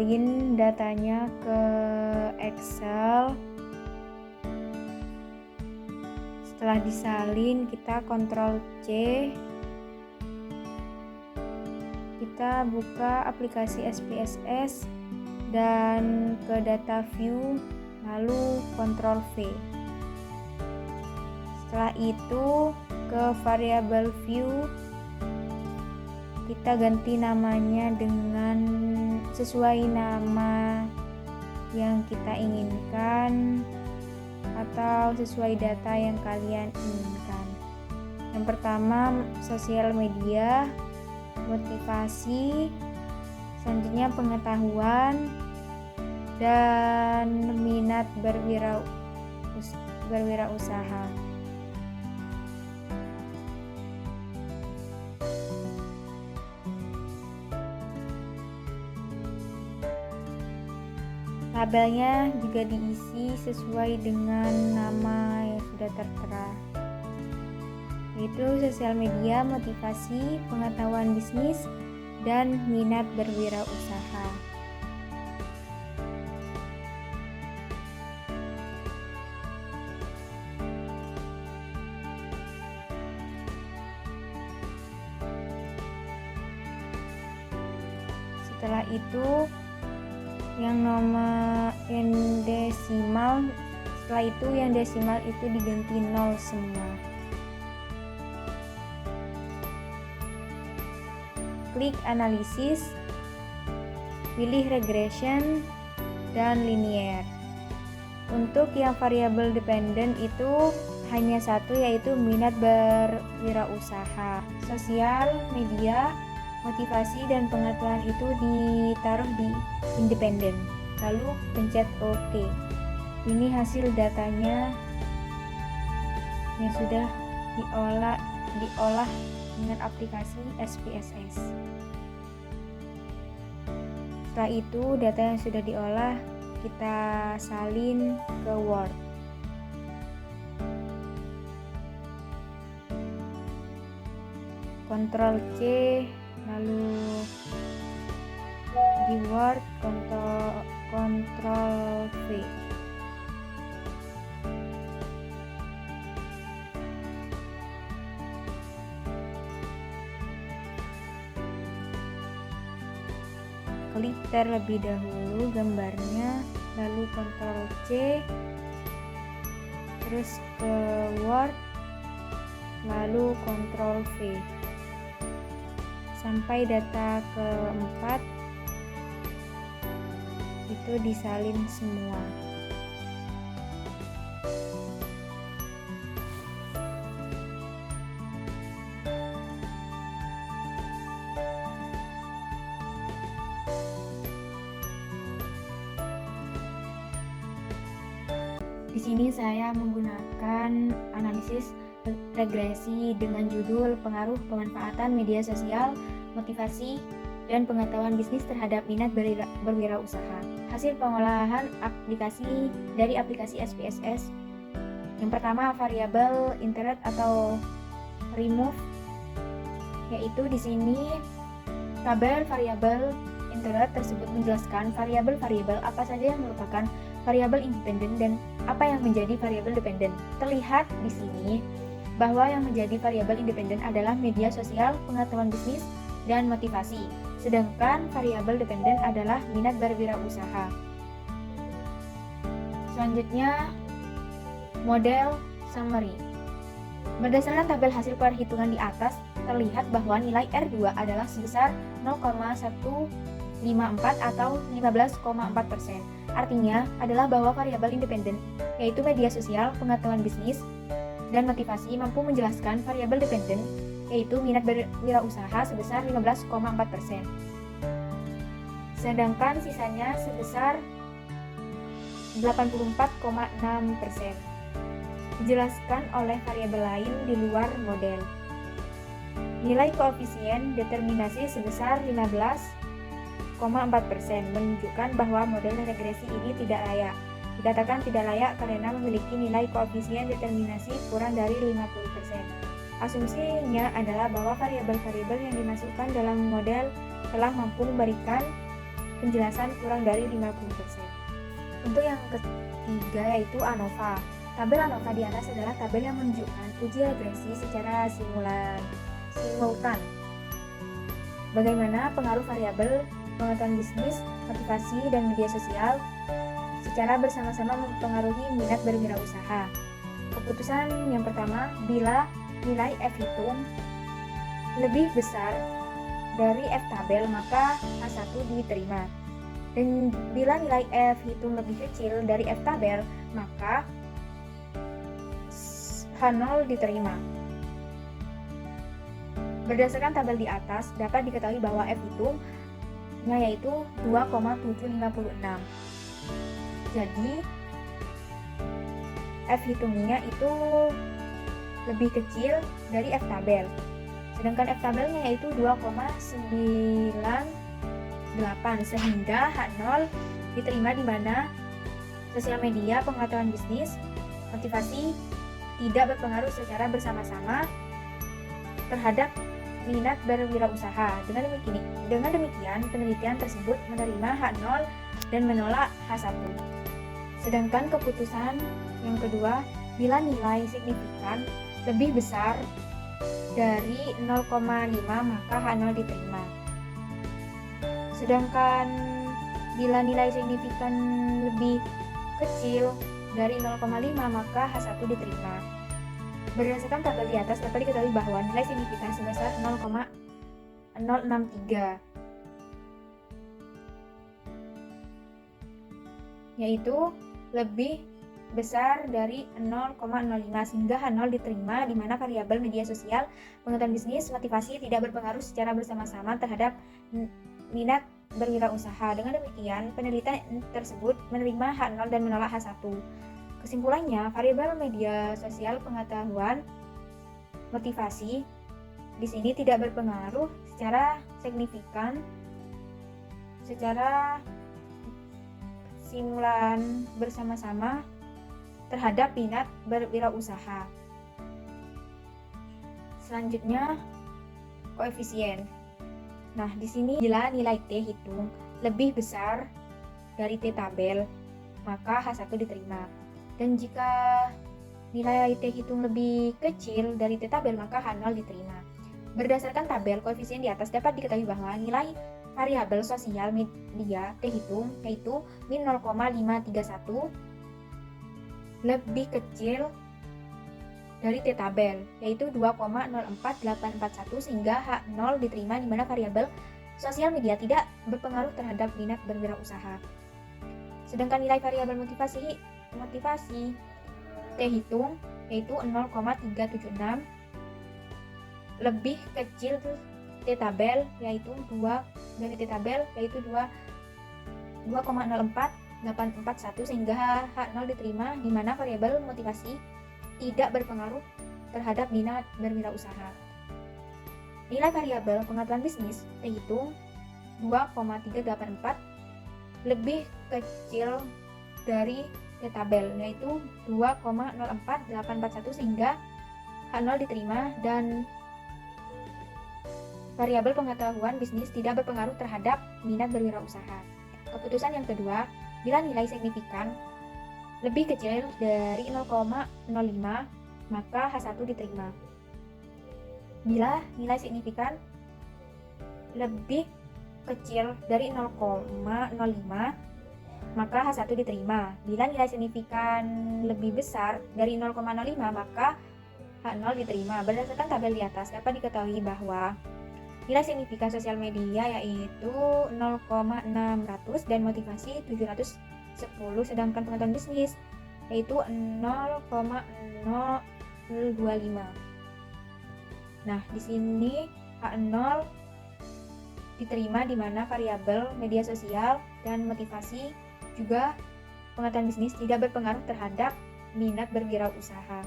salin datanya ke Excel. Setelah disalin, kita Ctrl C. Kita buka aplikasi SPSS dan ke data view, lalu Ctrl V. Setelah itu ke variable view, kita ganti namanya dengan sesuai nama yang kita inginkan atau sesuai data yang kalian inginkan. Yang pertama, sosial media, motivasi, selanjutnya pengetahuan, dan minat berwirausaha. Tabelnya juga diisi sesuai dengan nama yang sudah tertera, yaitu sosial media, motivasi, pengetahuan bisnis, dan minat berwirausaha. Setelah itu yang desimal, setelah itu yang desimal itu diganti 0 semua. Klik analisis, pilih regression dan linear. Untuk yang variabel dependen itu hanya satu, yaitu minat berwirausaha. Sosial media, motivasi, dan pengetahuan itu ditaruh di independen, lalu pencet OK. Ini hasil datanya yang sudah diolah dengan aplikasi SPSS. Setelah itu data yang sudah diolah kita salin ke Word. Ctrl C, lalu di Word Ctrl V. Klik terlebih dahulu gambarnya, lalu Ctrl C, terus ke Word, lalu Ctrl V sampai data keempat itu disalin semua. Di sini saya menggunakan analisis regresi dengan judul pengaruh pemanfaatan media sosial, motivasi, dan pengetahuan bisnis terhadap minat berwirausaha. Hasil pengolahan aplikasi dari aplikasi SPSS. Yang pertama, variabel insert atau remove, yaitu di sini tabel variabel insert tersebut menjelaskan variabel-variabel apa saja yang merupakan variabel independen dan apa yang menjadi variabel dependen. Terlihat di sini bahwa yang menjadi variabel independen adalah media sosial, pengetahuan bisnis, dan motivasi. Sedangkan variabel dependen adalah minat berwirausaha. Selanjutnya, model summary. Berdasarkan tabel hasil perhitungan di atas, terlihat bahwa nilai R2 adalah sebesar 0,154 atau 15,4%. Artinya adalah bahwa variabel independen, yaitu media sosial, pengetahuan bisnis, dan motivasi mampu menjelaskan variabel dependen, yaitu minat berwirausaha sebesar 15,4%. Sedangkan sisanya sebesar 84,6%. Dijelaskan oleh variabel lain di luar model. Nilai koefisien determinasi sebesar 15,4% menunjukkan bahwa model regresi ini tidak layak. Dikatakan tidak layak karena memiliki nilai koefisien determinasi kurang dari 50%. Asumsinya adalah bahwa variabel-variabel yang dimasukkan dalam model telah mampu memberikan penjelasan kurang dari 50%. Untuk yang ketiga yaitu ANOVA. Tabel ANOVA di atas adalah tabel yang menunjukkan uji regresi secara simultan. Bagaimana pengaruh variabel pengetahuan bisnis, motivasi, dan media sosial secara bersama-sama mempengaruhi minat berwirausaha. Keputusan yang pertama, bila nilai F hitung lebih besar dari F tabel, maka H1 diterima. Dan bila nilai F hitung lebih kecil dari F tabel, maka H0 diterima. Berdasarkan tabel di atas, dapat diketahui bahwa F hitungnya yaitu 2,756. Jadi, F hitungnya itu lebih kecil dari F tabel. Sedangkan F tabelnya yaitu 2,98, sehingga H0 diterima di mana sosial media, pengetahuan bisnis, motivasi tidak berpengaruh secara bersama-sama terhadap minat berwirausaha. Dengan demikian, penelitian tersebut menerima H0 dan menolak H1. Sedangkan keputusan yang kedua, bila nilai signifikan lebih besar dari 0,5 maka H0 diterima. Sedangkan bila nilai signifikan lebih kecil dari 0,5 maka H1 diterima. Berdasarkan tabel di atas dapat diketahui bahwa nilai signifikan sebesar 0,063 yaitu lebih besar dari 0,05 sehingga H0 diterima, di mana variabel media sosial, pengetahuan bisnis, motivasi tidak berpengaruh secara bersama-sama terhadap minat berwirausaha. Dengan demikian, penelitian tersebut menerima H0 dan menolak H1. Kesimpulannya, variabel media sosial, pengetahuan, motivasi di sini tidak berpengaruh secara signifikan secara simulan bersama-sama terhadap minat berwirausaha. Selanjutnya, koefisien. Nah, di sini bila nilai T hitung lebih besar dari T tabel, maka H1 diterima. Dan jika nilai T hitung lebih kecil dari T tabel, maka H0 diterima. Berdasarkan tabel koefisien di atas dapat diketahui bahwa nilai variabel sosial media T hitung yaitu min 0,531 lebih kecil dari T tabel yaitu 2,04841 sehingga H0 diterima, di mana variabel sosial media tidak berpengaruh terhadap minat berwirausaha. Sedangkan nilai variabel motivasi T hitung yaitu 0,376 lebih kecil T tabel yaitu 2 dari T tabel yaitu 2,04841 sehingga H0 diterima, di mana variabel motivasi tidak berpengaruh terhadap minat berwirausaha. Nilai variabel pengetahuan bisnis T hitung 2,384 lebih kecil dari T tabel yaitu 2,04841 sehingga H0 diterima, dan variabel pengetahuan bisnis tidak berpengaruh terhadap minat berwirausaha. Keputusan yang kedua, bila nilai signifikan lebih kecil dari 0,05 maka H1 diterima. Bila nilai signifikan lebih kecil dari 0,05 maka H1 diterima. Bila nilai signifikan lebih besar dari 0,05 maka H0 diterima. Berdasarkan tabel di atas dapat diketahui bahwa nilai signifikan sosial media yaitu 0,600 dan motivasi 710, sedangkan pengetahuan bisnis yaitu 0,025. Nah, di sini H0 diterima, di mana variabel media sosial dan motivasi juga pengetahuan bisnis tidak berpengaruh terhadap minat berwirausaha.